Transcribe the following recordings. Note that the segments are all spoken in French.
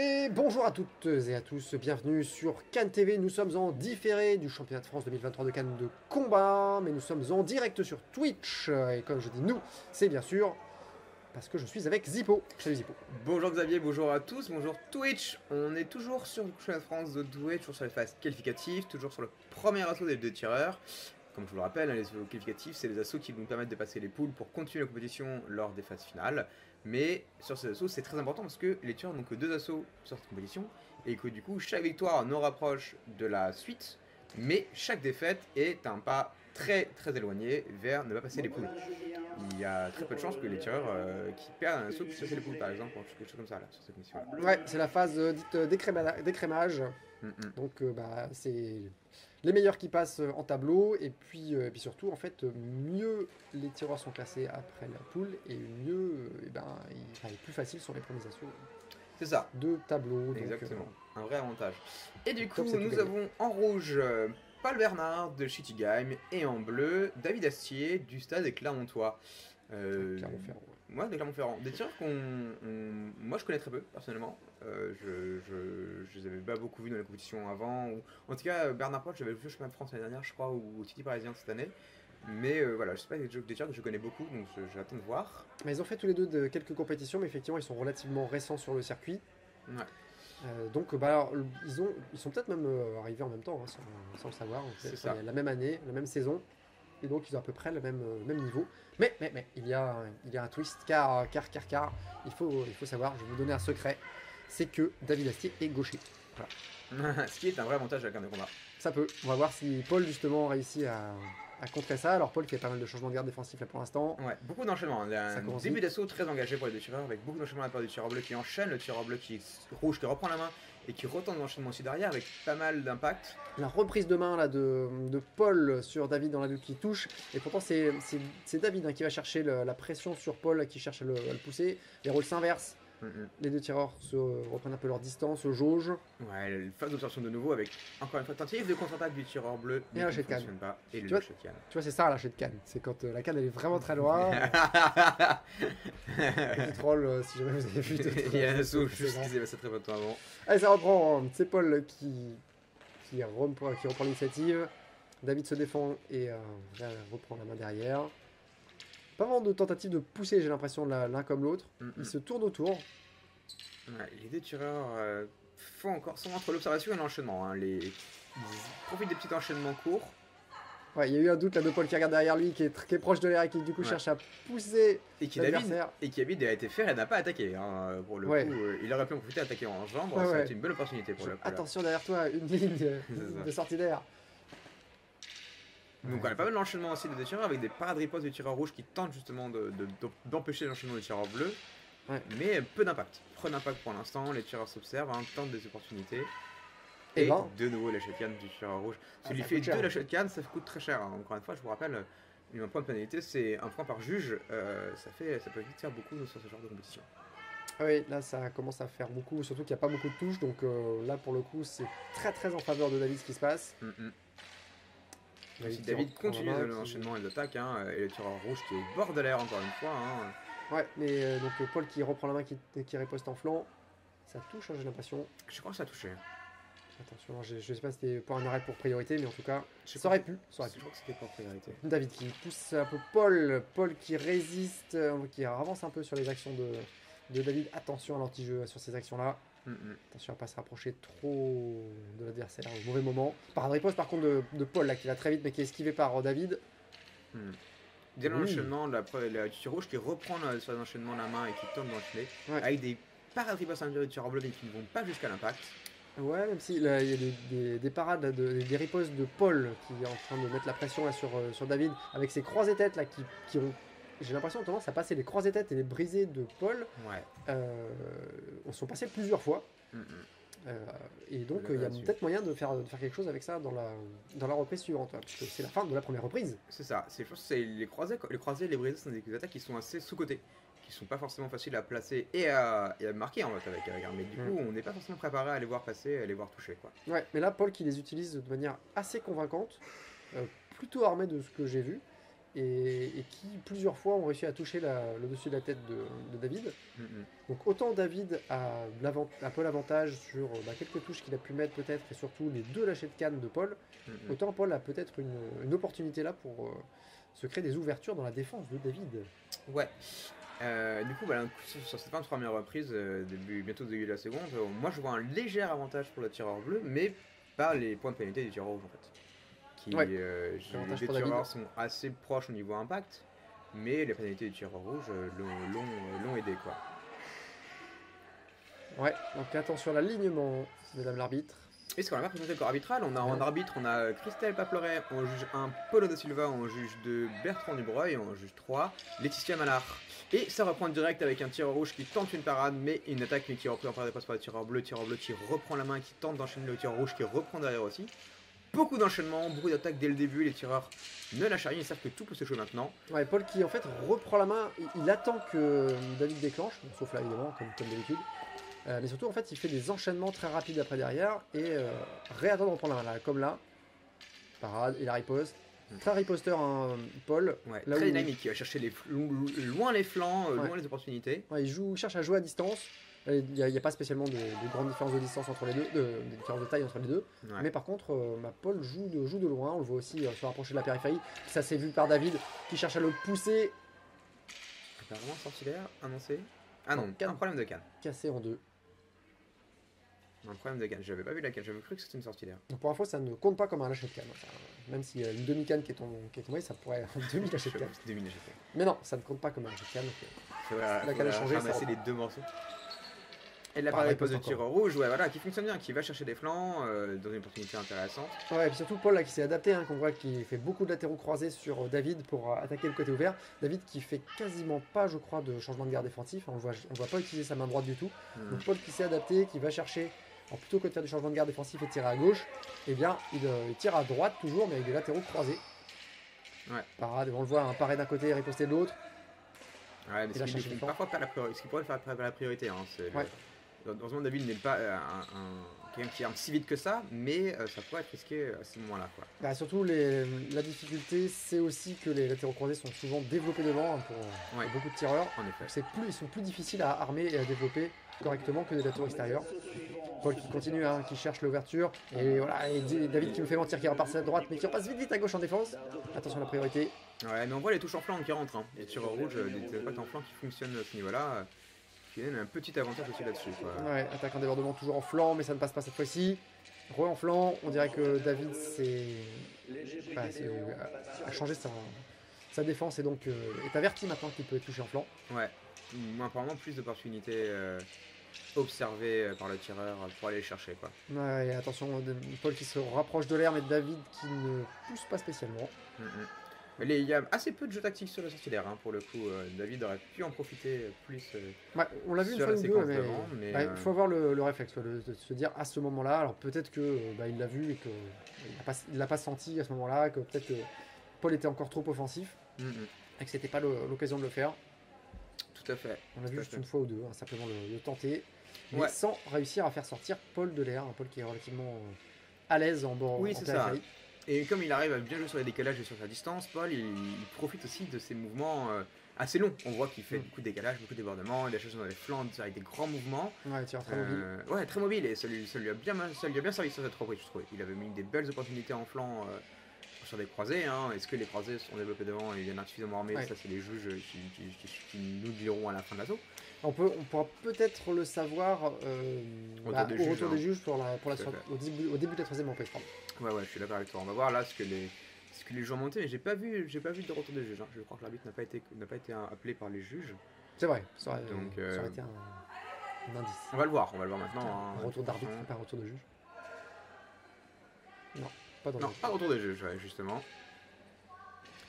Et bonjour à toutes et à tous, bienvenue sur Cannes TV. Nous sommes en différé du championnat de France 2023 de Cannes de combat, mais nous sommes en direct sur Twitch. Et comme je dis nous, c'est bien sûr parce que je suis avec Zippo. Salut Zippo. Bonjour Xavier, bonjour à tous, bonjour Twitch. On est toujours sur le championnat de France de Douai, toujours sur les phases qualificatives, toujours sur le premier assaut des deux tireurs. Comme je vous le rappelle, les assauts qualificatifs, c'est les assauts qui vont permettre de passer les poules pour continuer la compétition lors des phases finales. Mais sur ces assauts, c'est très important parce que les tireurs n'ont que deux assauts sur cette compétition et que du coup, chaque victoire nous rapproche de la suite, mais chaque défaite est un pas très éloigné vers ne pas passer les poules. Il y a très peu de chances que les tireurs qui perdent un assaut puissent passer les poules, par exemple, ou quelque chose comme ça là, sur cette mission là. Ouais, c'est la phase dite d'écrémage. Donc c'est les meilleurs qui passent en tableau et puis surtout en fait mieux les tireurs sont classés après la poule et mieux il est plus facile sur les premiers assauts C'est ça. de tableau. Exactement, un vrai avantage. Et du coup, Top, c'est tout nous gagné. avons en rouge Paul Bernard de Shitty Game et en bleu David Astier du Stade des Clermontois. Clermont-Ferrand. Moi, de Clermont-Ferrand. Des tireurs moi je connais très peu personnellement. Je les avais pas beaucoup vus dans la compétition avant. En tout cas, Bernard Paul, j'avais vu au championnat de France l'année dernière, je crois, ou au City Parisien cette année. Mais voilà, je sais pas, des tireurs que je connais beaucoup, donc j'attends de voir. Mais ils ont fait tous les deux quelques compétitions, mais effectivement ils sont relativement récents sur le circuit. Ouais. Alors, ils sont peut-être même arrivés en même temps, hein, sans le savoir. C'est ça. La même année, la même saison, et donc ils ont à peu près le même niveau. Mais il y a un twist, car il faut savoir, je vais vous donner un secret, c'est que David Astier est gaucher. Voilà. Ce qui est un vrai avantage de la carte de combat. Ça peut. On va voir si Paul justement réussit à contrer ça. Alors Paul qui a pas mal de changements de garde défensifs là pour l'instant. Ouais, beaucoup d'enchaînements. Il y a Ça un commence début vite. d'assaut très engagé pour les deux tireurs, avec beaucoup d'enchaînements de la part du tireur bleu qui enchaîne, le tireur bleu rouge qui reprend la main et qui retente l'enchaînement aussi derrière avec pas mal d'impact. La reprise de main là, de Paul sur David dans la lutte qui touche. Et pourtant c'est David hein, qui va chercher la pression sur Paul qui cherche à le pousser. Les rôles s'inversent. Les deux tireurs se reprennent un peu leur distance, jaugent. Ouais, phase d'observation de nouveau avec encore une fois tentative de contre-attaque du tireur bleu Et mais un qui jet ne de canne. fonctionne pas. Et le Tu vois- lâcher de canne. Tu vois, c'est ça un lâcher de canne. C'est quand la canne elle est vraiment très loin. Petite roll si jamais vous avez vu. Il y a un assaut C'est juste vrai. qui s'est passé très peu de temps avant. Allez, ça reprend. C'est Paul qui reprend l'initiative. David se défend et reprend la main derrière. Pas vraiment de tentative de pousser, j'ai l'impression, l'un comme l'autre. Ils se tournent autour. Ouais, les deux tireurs sont entre l'observation et l'enchaînement. Hein. Ils profitent des petits enchaînements courts. Ouais, il y a eu un doute là de Paul qui regarde derrière lui, qui est proche de l'air et qui du coup cherche à pousser Et qui l'adversaire. David a été faire et n'a pas attaqué. Hein. Pour le Ouais. coup, il aurait pu en profiter attaquer en jambe. Ouais, Ça a ouais. été une bonne opportunité pour le coup. Là. Attention derrière toi, une ligne ça. de sortie d'air. Donc on a pas mal d'enchaînements aussi des deux tireurs avec des parades ripostes du tireur rouge qui tentent justement d'empêcher l'enchaînement du tireur bleu. Ouais. Mais peu d'impact. Peu d'impact pour l'instant. Les tireurs s'observent, hein, tentent des opportunités. Et Et ben, de nouveau lâcher de canne du tireur rouge. ça Celui coûte fait cher. deux lâchers de canne, ça coûte très cher. Hein. Encore une fois, je vous rappelle, un point de pénalité, c'est un point par juge. Ça peut vite faire beaucoup sur ce genre de compétition. Ah oui, là ça commence à faire beaucoup, surtout qu'il n'y a pas beaucoup de touches, donc là pour le coup c'est très en faveur de David ce qui se passe. Si qui David reprend la continue main, l'enchaînement et l'attaque, hein, et le tireur rouge qui est au bord de l'air encore une fois. Hein. Ouais, mais donc Paul qui reprend la main, qui riposte en flanc, ça touche, hein, j'ai l'impression. Je crois que ça a touché. Attention, hein, je sais pas si c'était pour un arrêt pour priorité, mais en tout cas, Je sais ça pas. aurait pu. Ça aurait Je pu. crois que c'était pour priorité. David qui pousse un peu Paul qui résiste, qui avance un peu sur les actions de David. Attention à l'anti-jeu sur ces actions-là. Attention à pas se rapprocher trop de l'adversaire au mauvais moment. Par riposte par contre de Paul là qui va très vite mais qui est esquivé par David. Dès Oui. l'enchaînement, la tir rouge qui reprend sur l'enchaînement la main et qui tente d'enchaîner, Ouais. avec des parades ripostes à l'intérieur du tireur bleu mais qui ne vont pas jusqu'à l'impact. Ouais, même si là, il y a des parades, là, des ripostes de Paul qui est en train de mettre la pression là, sur David avec ses croisés têtes là qui ont, j'ai l'impression, tendance à passer les croisés têtes et les brisés de Paul. Ouais. On sont passés plusieurs fois. Et donc il y a Là-dessus. peut-être moyen de faire quelque chose avec ça dans la reprise suivante, hein, puisque c'est la fin de la première reprise. C'est ça. Je pense que c'est les croisés et les brisés sont des attaques qui sont assez sous-cotées, qui sont pas forcément faciles à placer et à marquer en fait avec un. Mais du coup, on n'est pas forcément préparé à les voir passer, à les voir toucher quoi. Ouais, mais là Paul qui les utilise de manière assez convaincante, plutôt armé de ce que j'ai vu. et qui plusieurs fois ont réussi à toucher le dessus de la tête de David. Mhm. Donc autant David a un peu l'avantage sur quelques touches qu'il a pu mettre peut-être, et surtout les 2 lâchers de canne de Paul, Mhm. autant Paul a peut-être une opportunité là pour se créer des ouvertures dans la défense de David. Ouais. Du coup, voilà, sur cette fin de première reprise, bientôt début de la seconde, moi je vois un léger avantage pour le tireur bleu, mais pas les points de pénalité du tireur rouge en fait. Ouais, Les avantage deux pour David. tireurs sont assez proches au niveau impact, mais les pénalités du tireur rouge l'ont aidé quoi. Ouais, donc attention à l'alignement, mesdames l'arbitre. Et ce qu'on n'a pas présenté le corps arbitral, on a en arbitre, on a Christelle Papleret en juge 1, Paulo da Silva en juge 2, Bertrand Dubreuil en juge 3, Laetitia Malard. Et ça reprend direct avec un tireur rouge qui tente une parade, mais une attaque mais qui est repris en parade passe par le tireur bleu qui reprend la main, qui tente d'enchaîner le tireur rouge, qui reprend derrière aussi. Beaucoup d'enchaînements, beaucoup d'attaques dès le début, les tireurs ne lâchent rien, ils savent que tout peut se jouer maintenant. Ouais, Paul qui en fait reprend la main, il attend que David déclenche, bon, sauf là évidemment, comme d'habitude. Mais surtout en fait il fait des enchaînements très rapides après derrière et réattend de reprendre la main, là, comme là. Parade, il la riposte. Très riposteur hein, Paul. Ouais, là très où dynamique, il va chercher loin les flancs, loin les opportunités. ouais, il cherche à jouer à distance. Il n'y a pas spécialement de grande différence de distance entre les deux, de différence de taille entre les deux. Ouais. Mais par contre, Paul joue de loin. On le voit aussi se rapprocher de la périphérie. Ça s'est vu par David qui cherche à le pousser. Apparemment sorti d'air, annoncé. Ah non, un problème de canne. Cassé en 2. Un problème de canne, j'avais pas vu la canne, j'avais cru que c'était une sortie d'air. Donc pour info, ça ne compte pas comme un lâcher de canne. Enfin, même s'il y a une demi-canne qui est tombée, ça pourrait être un demi-lâcher de canne. Mais non, ça ne compte pas comme un lâcher de canne. Donc, la canne a changé. Ramasser les 2 morceaux. Et là, pareil, poste de tireur rouge, ouais, voilà, qui fonctionne bien, qui va chercher des flancs, dans une opportunité intéressante. Ouais, et puis surtout Paul là, qui s'est adapté, hein, qu'on voit qui fait beaucoup de latéraux croisés sur David pour attaquer le côté ouvert. David qui fait quasiment pas, je crois, de changement de garde défensif. On voit pas utiliser sa main droite du tout. Donc Paul qui s'est adapté, qui va chercher, alors plutôt que de faire du changement de garde défensif et tirer à gauche, eh bien il tire à droite toujours, mais avec des latéraux croisés. Ouais. Parade, on le voit, un paré d'un côté, riposté de l'autre. Ouais, mais ce qui parfois pas la priorité, ce qui pourrait faire la priorité, hein, c'est. Ouais. Heureusement, David n'est pas quelqu'un qui arme si vite que ça, mais ça pourrait être risqué à ce moment-là. Bah, surtout, la difficulté, c'est aussi que les latéraux croisés sont souvent développés devant hein, pour beaucoup de tireurs. En effet. Ils sont plus difficiles à armer et à développer correctement que des latéraux extérieurs. Paul qui continue, hein, qui cherche l'ouverture. Et voilà, et David qui me fait mentir, qui repart à droite, mais qui repasse vite à gauche en défense. Attention à la priorité. Ouais, mais on voit les touches en flanc qui rentrent. Hein. Les tireurs rouges, des potes en flanc qui fonctionnent à ce niveau-là. Qui donne un petit avantage aussi là-dessus. Ouais, attaque en débordement toujours en flanc, mais ça ne passe pas cette fois-ci. En flanc, on dirait que David a changé sa défense et donc est averti maintenant qu'il peut toucher en flanc. Ouais, apparemment plus d'opportunités observées par le tireur pour aller les chercher. Ouais, et attention, Paul qui se rapproche de l'air, mais David qui ne pousse pas spécialement. Il y a assez peu de jeux tactiques sur la sortie d'air, hein, pour le coup. David aurait pu en profiter plus. Ouais, on l'a vu une fois ou deux, mais il faut avoir le réflexe de se dire à ce moment-là. Alors peut-être que il l'a vu et qu'il l'a pas senti à ce moment-là, que peut-être que Paul était encore trop offensif et que c'était pas l'occasion de le faire. Tout à fait. On l'a vu juste une fois ou deux, hein, simplement le tenter, mais sans réussir à faire sortir Paul de l'air. Paul qui est relativement à l'aise en bord. Oui, c'est ça. Et comme il arrive à bien jouer sur les décalages et sur sa distance, Paul, il profite aussi de ses mouvements assez longs. On voit qu'il fait beaucoup de décalages, beaucoup de débordements, il a cherché dans les flancs avec des grands mouvements. Ouais, très mobile. Ouais, très mobile, et ça lui a bien servi sur cette reprise, je trouve. Il avait mis des belles opportunités en flanc sur des croisés. Hein. Est-ce que les croisés sont développés devant et viennent insuffisamment armés? Ça, c'est les juges qui nous diront à la fin de l'assaut. On pourra peut-être le savoir au retour des juges au début de la troisième reprise. Ouais, je suis d'accord avec toi. On va voir là ce que les joueurs ont monté, mais j'ai pas vu de retour des juges. Hein. Je crois que l'arbitre n'a pas été appelé par les juges. C'est vrai, ça aurait été un indice. On va le voir maintenant. Un retour d'arbitre, pas un retour de juge. Non, pas de retour des juges, justement.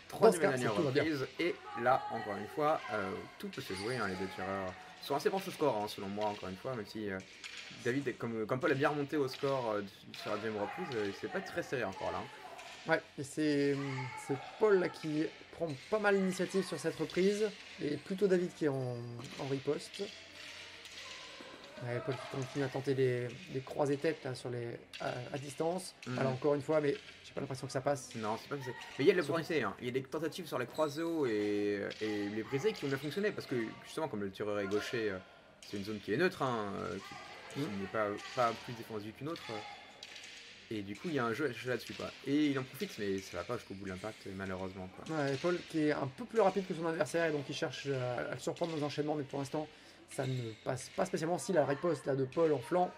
Troisième et dernière reprise, et là, encore une fois, tout peut se jouer. Hein, les deux tireurs sont assez proches au score, hein, selon moi, encore une fois, même si David, comme Paul a bien remonté au score sur la deuxième reprise, c'est pas très serré encore là. Ouais, et c'est Paul là, qui prend pas mal l'initiative sur cette reprise, et plutôt David qui est en riposte. Ouais, Paul qui continue à tenter les croisés têtes là, sur à distance. Mhm. Alors encore une fois, mais j'ai pas l'impression que ça passe. Non, c'est pas que c'est. Mais il y a de l'opportunité, hein. Il y a des tentatives sur les croiseaux et les brisés qui ont bien fonctionné parce que justement, comme le tireur est gaucher, c'est une zone qui est neutre, hein, qui n'est pas plus défensive qu'une autre. Et du coup, il y a un jeu à chercher là-dessus, quoi. Et il en profite, mais ça va pas jusqu'au bout de l'impact, malheureusement, quoi. Ouais, Paul qui est un peu plus rapide que son adversaire et donc il cherche à le surprendre dans les enchaînements, mais pour l'instant, ça ne passe pas spécialement. Si la riposte là, de Paul en flanc.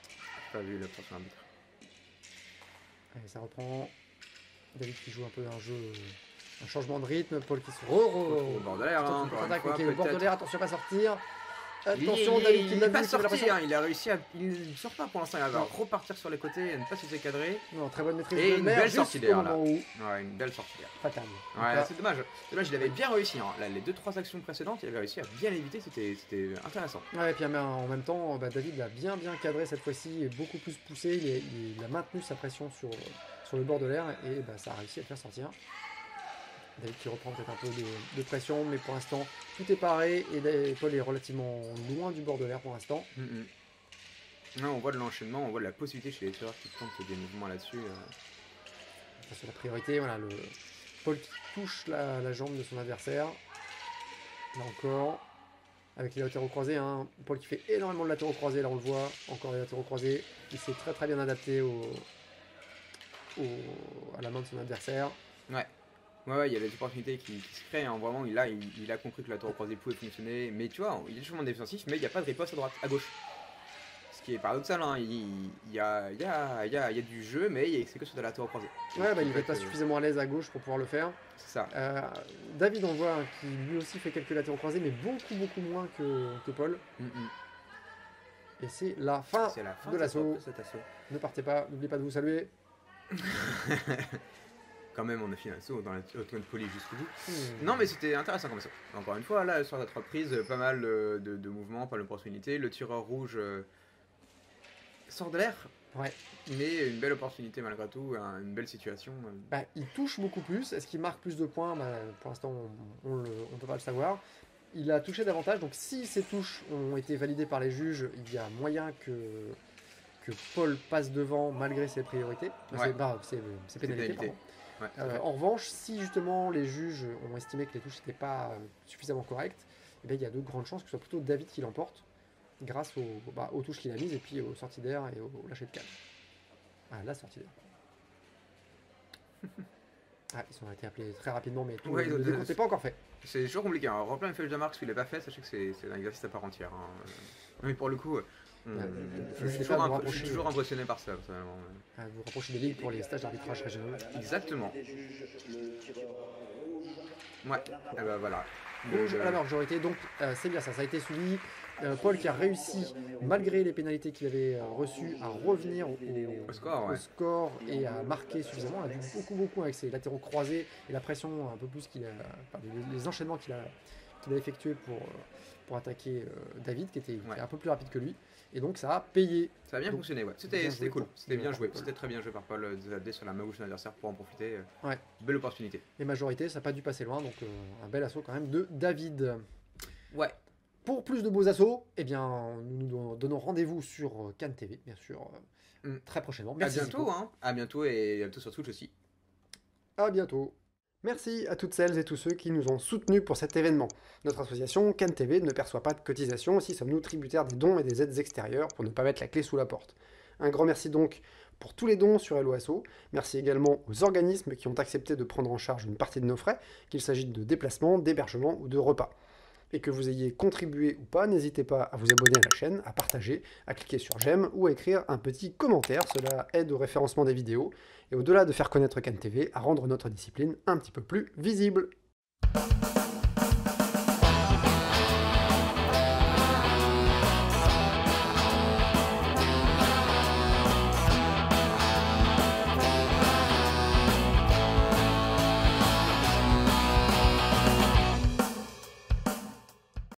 J'ai pas vu la prochaine arbitre. Allez, ça reprend. David qui joue un peu un jeu, un changement de rythme. Paul qui se Au bord de l'air, hein, encore une fois, au bord de peut-être. l'air, attention à pas sortir. Il Attention, David qui n'est l'a pas vu, qui a sorti, l'impression- hein, il a réussi à. Il ne sort pas pour l'instant, il va Non. repartir sur les côtés et ne pas se laisser cadrer. Non, très bonne maîtrise Et de une l'air belle jusqu'au sortie d'air, là. moment où Ouais, une belle sortie d'air. fatal. Ouais, Donc c'est dommage. Dommage, il avait bien réussi. Hein. Là, les 2-3 actions précédentes, il avait réussi à bien l'éviter, c'était intéressant. ouais, et puis en même temps, David l'a bien cadré cette fois-ci, et beaucoup plus poussé. Il a maintenu sa pression sur le bord de l'air et ça a réussi à le faire sortir. David qui reprend peut-être un peu de pression, mais pour l'instant, tout est paré et Paul est relativement loin du bord de l'air pour l'instant. Là, on voit de l'enchaînement, on voit de la possibilité chez les tireurs qui tentent des mouvements là-dessus. Ça, c'est la priorité. Voilà, Paul qui touche la jambe de son adversaire. Là encore, avec les latéraux croisés. Hein. Paul qui fait énormément de latéraux croisés, là on le voit, encore les latéraux croisés. Il s'est très bien adapté à la main de son adversaire. Ouais, il y a des opportunités qui se créent. Hein. Vraiment, il a compris que la tour croisée pouvait fonctionner. Mais tu vois, il est toujours défensif, mais il n'y a pas de riposte à gauche. Ce qui est paradoxal, hein. Il y a du jeu, mais c'est que sur de la tour croisée. Ouais, il n'est pas suffisamment à l'aise à gauche pour pouvoir le faire. C'est ça. David, on voit qui lui aussi fait quelques latéraux croisés, mais beaucoup moins que Paul. Et c'est la fin de l'assaut. Ne partez pas, n'oubliez pas de vous saluer. Quand même, on a fini l'assaut dans la haute poli jusqu'au bout. Non, mais c'était intéressant comme ça. Encore une fois, là, sur cette reprise, pas mal de mouvements, pas d'opportunités. Le tireur rouge sort de l'air. Ouais. Mais une belle opportunité malgré tout, une belle situation. Il touche beaucoup plus. Est-ce qu'il marque plus de points? Pour l'instant, on ne peut pas le savoir. Il a touché davantage, donc si ces touches ont été validées par les juges, il y a moyen que Paul passe devant malgré ses priorités. Ouais. C'est pénalité, pardon. Ouais, en revanche, si justement les juges ont estimé que les touches n'étaient pas suffisamment correctes, il y a de grandes chances que ce soit plutôt David qui l'emporte grâce aux touches qu'il a mises et puis aux sorties d'air et au lâcher de canne. La sortie d'air. Ils ont été appelés très rapidement, mais le décompte n'est pas encore fait. C'est toujours compliqué. Hein. Replan une feuille de marque, s'il n'est pas fait, sachez que c'est un exercice à part entière. Hein. Mais pour le coup, je suis toujours impressionné par ça, personnellement. Vous rapprochez des ligues pour les stages d'arbitrage régionaux. Exactement. Ouais, et voilà. Rouge à la majorité, donc c'est bien ça, ça a été suivi. Paul qui a réussi, malgré les pénalités qu'il avait reçues, à revenir au score et à marquer suffisamment. Il a vu beaucoup avec ses latéraux croisés et la pression un peu plus les enchaînements qu'il a effectués pour attaquer David, qui était un peu plus rapide que lui. Et donc ça a payé. Ça a bien fonctionné, ouais. C'était cool, c'était bien joué. C'était très bien joué par Paul de sur la main gauche de l'adversaire pour en profiter. Belle opportunité. Et majorité, ça n'a pas dû passer loin, donc un bel assaut quand même de David. Ouais. Pour plus de beaux assauts, nous nous donnons rendez-vous sur Cannes TV, bien sûr, très prochainement. Merci. À bientôt, à bientôt et à bientôt sur Twitch aussi. À bientôt. Merci à toutes celles et tous ceux qui nous ont soutenus pour cet événement. Notre association Cannes TV ne perçoit pas de cotisation, aussi sommes-nous tributaires des dons et des aides extérieures pour ne pas mettre la clé sous la porte. Un grand merci donc pour tous les dons sur Helloasso. Merci également aux organismes qui ont accepté de prendre en charge une partie de nos frais, qu'il s'agisse de déplacements, d'hébergement ou de repas. Et que vous ayez contribué ou pas, n'hésitez pas à vous abonner à la chaîne, à partager, à cliquer sur j'aime ou à écrire un petit commentaire. Cela aide au référencement des vidéos et au-delà de faire connaître Cannes TV, à rendre notre discipline un petit peu plus visible.